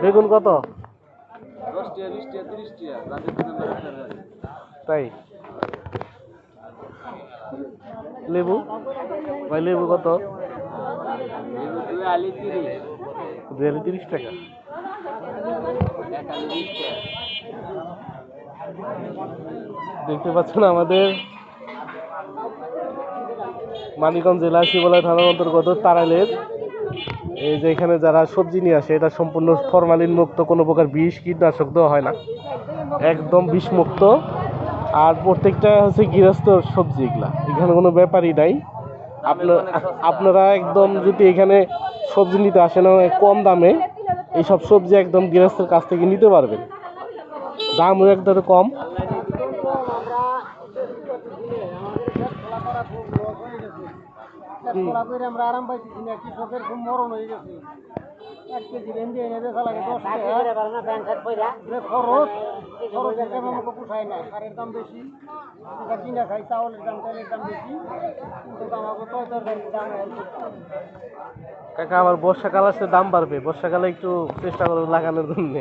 বেগুন কত? 10 টাকা 20 টাকা 30 টাকা তাই? লেবু ভাই, লেবু কত? আলি 30 দুয়ালি 30 টাকা। দেখতে পাচ্ছেন আমাদের মানিকগঞ্জ জেলা শিবালয় থানার অন্তর্গত তারাইলের এই যে এখানে যারা সবজি নিয়ে আসে, এটা সম্পূর্ণ ফরমালিন মুক্ত, কোনো প্রকার বিষ কীটনাশক দেওয়া হয় না, একদম বিষ মুক্ত। আর প্রত্যেকটা হচ্ছে গৃহস্থ সবজি, এখানে কোনো ব্যাপারই নাই। আপনারা একদম যদি এখানে সবজি নিতে আসেন কম দামে, এইসব সবজি একদম গৃহস্থের কাছ থেকে নিতে পারবেন, দামও একদম কম। আমরা আরাম পাইছি না, কৃষকের খুব মরণ হয়ে গেছে। 1 কেজি ভেন্ডি এনে বেচা লাগে 10 টাকা, খরচের টাকা আমাকে পোষায় না। সারের দাম বেশি, এটা কিনা খাই, চাউলের দাম তেলের দাম বেশি, কিন্তু আমাকে তো তরকারির দাম। কাকা আবার বর্ষাকাল আসলে দাম বাড়বে, বর্ষাকালে একটু চেষ্টা করবো লাগানোর জন্য।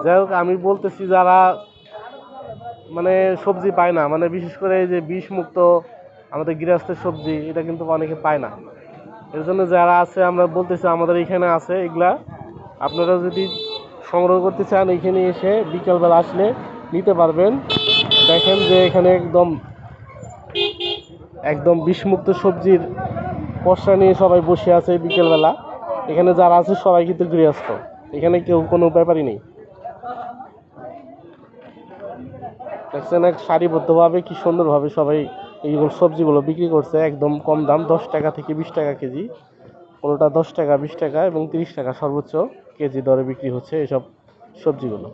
যাই হোক, আমি বলতেছি যারা মানে সবজি পায় না, মানে বিশেষ করে এই যে বিষ মুক্ত আমাদের গৃহস্থের সবজি, এটা কিন্তু অনেকে পায় না। এর জন্য যারা আছে, আমরা বলতেছি আমাদের এখানে আছে এগুলা, আপনারা যদি সংগ্রহ করতে চান এখানে এসে বিকেলবেলা আসলে নিতে পারবেন। দেখেন যে এখানে একদম একদম বিষমুক্ত সবজির পসরা নিয়ে সবাই বসে আছে বিকেলবেলা। এখানে যারা আছে সবাই কিন্তু গৃহস্থ, এখানে কেউ কোনো ব্যাপারই নেই। দেখছেন এক সারিবদ্ধভাবে কি সুন্দরভাবে সবাই এইগুলো সবজিগুলো বিক্রি করছে, একদম কম দাম, 10 টাকা থেকে 20 টাকা কেজি, কোনোটা 10 টাকা 20 টাকা এবং 30 টাকা সর্বোচ্চ কেজি দরে বিক্রি হচ্ছে এইসব সবজিগুলো।